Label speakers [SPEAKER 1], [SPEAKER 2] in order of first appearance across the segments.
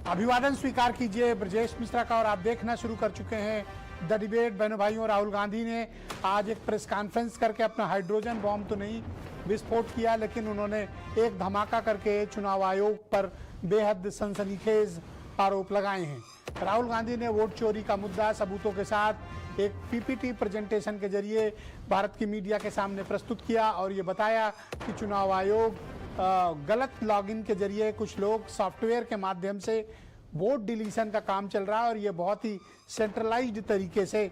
[SPEAKER 1] अभिवादन स्वीकार कीजिए ब्रजेश मिश्रा का। और आप देखना शुरू कर चुके हैं द डिबेट। बहनों भाइयों, राहुल गांधी ने आज एक प्रेस कॉन्फ्रेंस करके अपना हाइड्रोजन बॉम्ब तो नहीं विस्फोट किया, लेकिन उन्होंने एक धमाका करके चुनाव आयोग पर बेहद सनसनीखेज आरोप लगाए हैं। राहुल गांधी ने वोट चोरी का मुद्दा सबूतों के साथ एक पीपीटी प्रेजेंटेशन के जरिए भारत की मीडिया के सामने प्रस्तुत किया और ये बताया कि चुनाव आयोग गलत लॉगिन के जरिए कुछ लोग सॉफ्टवेयर के माध्यम से वोट डिलीशन का काम चल रहा है और ये बहुत ही सेंट्रलाइज्ड तरीके से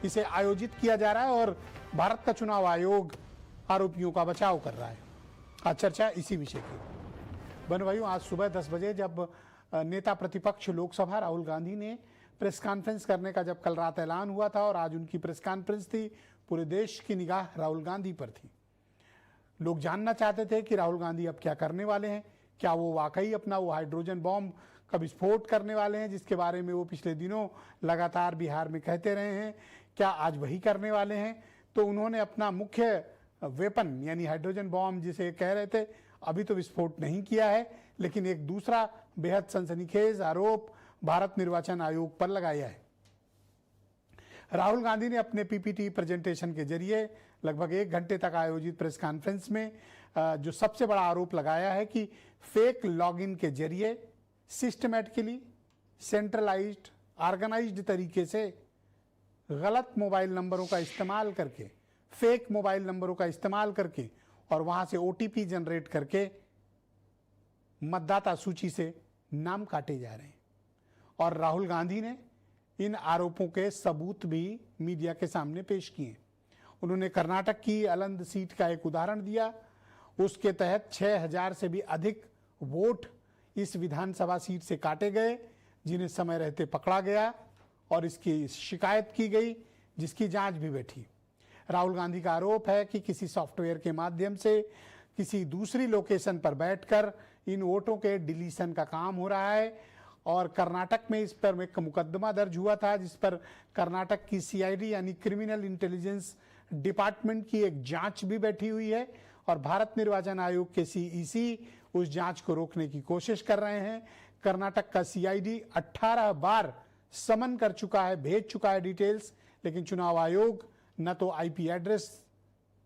[SPEAKER 1] इसे आयोजित किया जा रहा है और भारत का चुनाव आयोग आरोपियों का बचाव कर रहा है। आज चर्चा इसी विषय की। बहनों भाइयों, आज सुबह 10 बजे जब नेता प्रतिपक्ष लोकसभा राहुल गांधी ने प्रेस कॉन्फ्रेंस करने का जब कल रात ऐलान हुआ था और आज उनकी प्रेस कॉन्फ्रेंस थी, पूरे देश की निगाह राहुल गांधी पर थी। लोग जानना चाहते थे कि राहुल गांधी अब क्या करने वाले हैं। क्या वो वाकई अपना वो हाइड्रोजन बॉम्ब का विस्फोट करने वाले हैं जिसके बारे में वो पिछले दिनों लगातार बिहार में कहते रहे हैं? क्या आज वही करने वाले हैं? तो उन्होंने अपना मुख्य वेपन यानी हाइड्रोजन बॉम्ब जिसे कह रहे थे, अभी तो विस्फोट नहीं किया है, लेकिन एक दूसरा बेहद सनसनीखेज आरोप भारत निर्वाचन आयोग पर लगाया है। राहुल गांधी ने अपने पीपीटी प्रेजेंटेशन के जरिए लगभग 1 घंटे तक आयोजित प्रेस कॉन्फ्रेंस में जो सबसे बड़ा आरोप लगाया है कि फेक लॉगिन के जरिए सिस्टमैटिकली सेंट्रलाइज्ड ऑर्गेनाइज्ड तरीके से गलत मोबाइल नंबरों का इस्तेमाल करके, फेक मोबाइल नंबरों का इस्तेमाल करके और वहां से ओटीपी जनरेट करके मतदाता सूची से नाम काटे जा रहे हैं। और राहुल गांधी ने इन आरोपों के सबूत भी मीडिया के सामने पेश किए। उन्होंने कर्नाटक की अलंद सीट का एक उदाहरण दिया। उसके तहत 6000 से भी अधिक वोट इस विधानसभा सीट से काटे गए जिन्हें समय रहते पकड़ा गया और इसकी शिकायत की गई, जिसकी जांच भी बैठी। राहुल गांधी का आरोप है कि किसी सॉफ्टवेयर के माध्यम से किसी दूसरी लोकेशन पर बैठकर इन वोटों के डिलीशन का काम हो रहा है और कर्नाटक में इस पर एक मुकदमा दर्ज हुआ था जिस पर कर्नाटक की सीआईडी यानी क्रिमिनल इंटेलिजेंस डिपार्टमेंट की एक जांच भी बैठी हुई है और भारत निर्वाचन आयोग के सीईसी उस जांच को रोकने की कोशिश कर रहे हैं। कर्नाटक का सीआईडी 18 बार समन कर चुका है, भेज चुका है डिटेल्स, लेकिन चुनाव आयोग न तो आईपी एड्रेस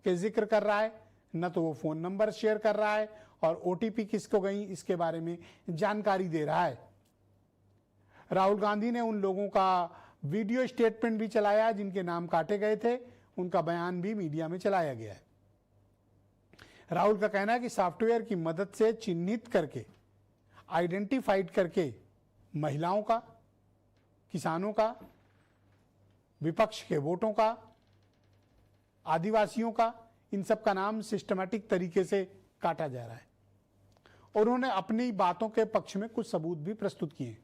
[SPEAKER 1] के जिक्र कर रहा है, न तो वो फोन नंबर शेयर कर रहा है और ओटीपी किसको गई इसके बारे में जानकारी दे रहा है। राहुल गांधी ने उन लोगों का वीडियो स्टेटमेंट भी चलाया जिनके नाम काटे गए थे, उनका बयान भी मीडिया में चलाया गया है। राहुल का कहना है कि सॉफ्टवेयर की मदद से चिन्हित करके, आइडेंटिफाइड करके महिलाओं का, किसानों का, विपक्ष के वोटों का, आदिवासियों का, इन सब का नाम सिस्टमैटिक तरीके से काटा जा रहा है। और उन्होंने अपनी बातों के पक्ष में कुछ सबूत भी प्रस्तुत किए।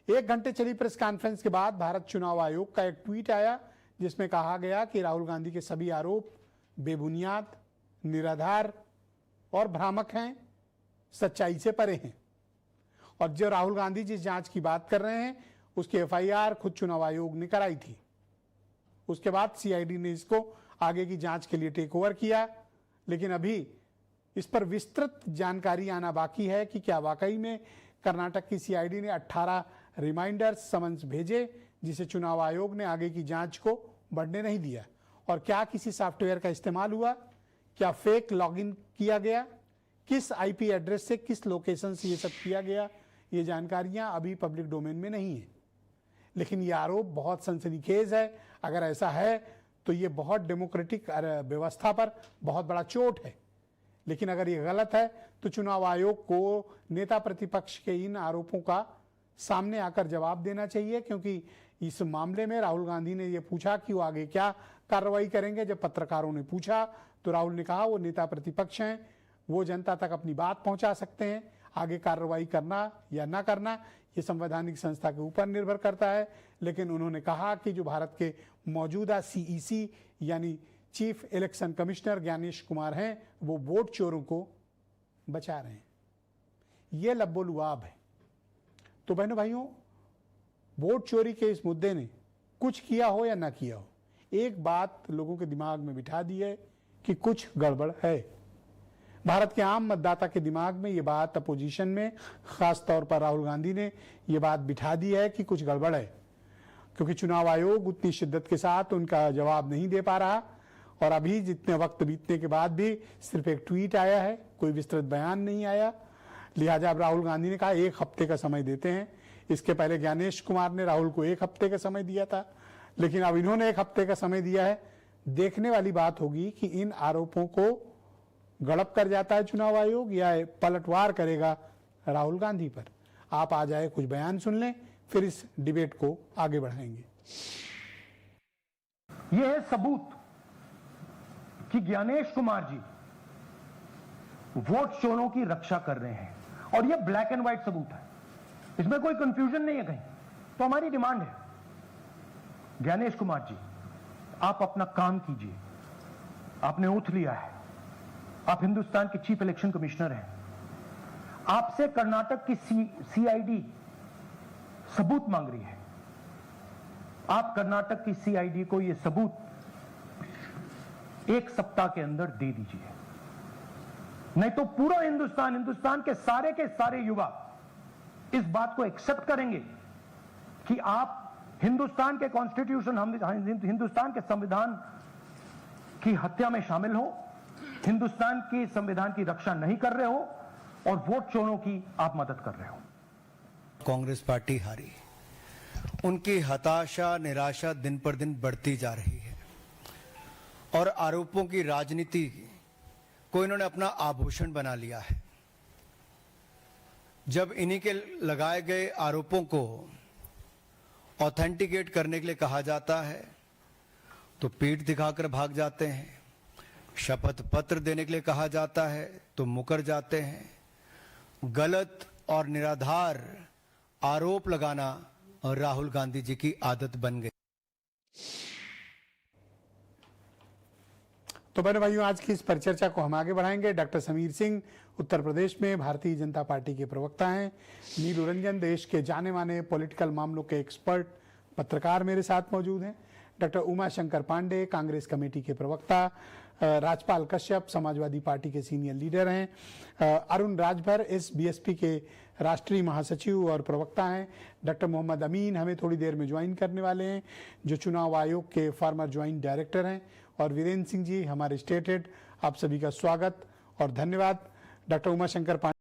[SPEAKER 1] 1 घंटे चली प्रेस कॉन्फ्रेंस के बाद भारत चुनाव आयोग का एक ट्वीट आया जिसमें कहा गया कि राहुल गांधी के सभी आरोप बेबुनियाद, निराधार और भ्रामक हैं, सच्चाई से परे हैं। और जो राहुल गांधी जिस जांच की बात कर रहे हैं उसकी एफआईआर खुद चुनाव आयोग ने कराई थी। उसके बाद सीआईडी ने इसको आगे की जांच के लिए टेक ओवर किया, लेकिन अभी इस पर विस्तृत जानकारी आना बाकी है कि क्या वाकई में कर्नाटक की सीआईडी ने 18 रिमाइंडर्स समन्स भेजे जिसे चुनाव आयोग ने आगे की जांच को बढ़ने नहीं दिया, और क्या किसी सॉफ्टवेयर का इस्तेमाल हुआ, क्या फेक लॉगिन किया गया, किस आईपी एड्रेस से, किस लोकेशन से ये सब किया गया, ये जानकारियां अभी पब्लिक डोमेन में नहीं है। लेकिन ये आरोप बहुत सनसनीखेज है। अगर ऐसा है तो ये बहुत डेमोक्रेटिक व्यवस्था पर बहुत बड़ा चोट है। लेकिन अगर ये गलत है तो चुनाव आयोग को नेता प्रतिपक्ष के इन आरोपों का सामने आकर जवाब देना चाहिए, क्योंकि इस मामले में राहुल गांधी ने ये पूछा कि वो आगे क्या कार्रवाई करेंगे। जब पत्रकारों ने पूछा तो राहुल ने कहा वो नेता प्रतिपक्ष हैं, वो जनता तक अपनी बात पहुंचा सकते हैं। आगे कार्रवाई करना या ना करना ये संवैधानिक संस्था के ऊपर निर्भर करता है। लेकिन उन्होंने कहा कि जो भारत के मौजूदा सीईसी यानी chief election commissioner Gyanesh Kumar हैं, वो वोट चोरों को बचा रहे हैं। ये लब्बो-लुआब है। तो बहनों भाइयों, वोट चोरी के इस मुद्दे ने कुछ किया हो या ना किया हो, एक बात लोगों के दिमाग में बिठा दी है कि कुछ गड़बड़ है। भारत के आम मतदाता के दिमाग में ये बात अपोजिशन में खास तौर पर राहुल गांधी ने ये बात बिठा दी है कि कुछ गड़बड़ है, क्योंकि चुनाव आयोग उतनी शिद्दत के साथ उनका जवाब नहीं दे पा रहा और अभी जितने वक्त बीतने के बाद भी सिर्फ एक ट्वीट आया है, कोई विस्तृत बयान नहीं आया। लिहाजा अब राहुल गांधी ने कहा 1 हफ्ते का समय देते हैं। इसके पहले ज्ञानेश कुमार ने राहुल को 1 हफ्ते का समय दिया था, लेकिन अब इन्होंने 1 हफ्ते का समय दिया है। देखने वाली बात होगी कि इन आरोपों को गड़प कर जाता है चुनाव आयोग या पलटवार करेगा राहुल गांधी पर। आप आ जाए कुछ बयान सुन लें, फिर इस डिबेट को आगे बढ़ाएंगे।
[SPEAKER 2] यह है सबूत कि ज्ञानेश कुमार जी वोट चोरों की रक्षा कर रहे हैं और यह ब्लैक एंड व्हाइट सबूत है, इसमें कोई कंफ्यूजन नहीं है कहीं। तो हमारी डिमांड है, ज्ञानेश कुमार जी आप अपना काम कीजिए, आपने ओथ लिया है, आप हिंदुस्तान के चीफ इलेक्शन कमिश्नर हैं, आपसे कर्नाटक की सीआईडी सबूत मांग रही है। आप कर्नाटक की सीआईडी को यह सबूत 1 सप्ताह के अंदर दे दीजिए, नहीं तो पूरा हिंदुस्तान के सारे युवा इस बात को एक्सेप्ट करेंगे कि आप हिंदुस्तान के कॉन्स्टिट्यूशन, हिंदुस्तान के संविधान की हत्या में शामिल हो, हिंदुस्तान के संविधान की रक्षा नहीं कर रहे हो और वोट चोरों की आप मदद कर रहे हो।
[SPEAKER 3] कांग्रेस पार्टी हारी, उनकी हताशा निराशा दिन पर दिन बढ़ती जा रही है और आरोपों की राजनीति को इन्होंने अपना आभूषण बना लिया है। जब इन्हीं के लगाए गए आरोपों को ऑथेंटिकेट करने के लिए कहा जाता है तो पीठ दिखाकर भाग जाते हैं, शपथ पत्र देने के लिए कहा जाता है तो मुकर जाते हैं। गलत और निराधार आरोप लगाना और राहुल गांधी जी की आदत बन गई।
[SPEAKER 1] तो बहनों भाइयों, आज की इस परिचर्चा को हम आगे बढ़ाएंगे। डॉक्टर समीर सिंह उत्तर प्रदेश में भारतीय जनता पार्टी के प्रवक्ता हैं। नीलू रंजन देश के जाने माने पॉलिटिकल मामलों के एक्सपर्ट पत्रकार मेरे साथ मौजूद हैं। डॉक्टर उमा शंकर पांडे कांग्रेस कमेटी के प्रवक्ता, राजपाल कश्यप समाजवादी पार्टी के सीनियर लीडर हैं, अरुण राजभर इस बीएसपी के राष्ट्रीय महासचिव और प्रवक्ता हैं। डॉक्टर मोहम्मद अमीन हमें थोड़ी देर में ज्वाइन करने वाले हैं, जो चुनाव आयोग के फॉर्मर ज्वाइंट डायरेक्टर हैं, और वीरेंद्र सिंह जी हमारे स्टेट हेड। आप सभी का स्वागत और धन्यवाद। डॉक्टर उमा शंकर पांडे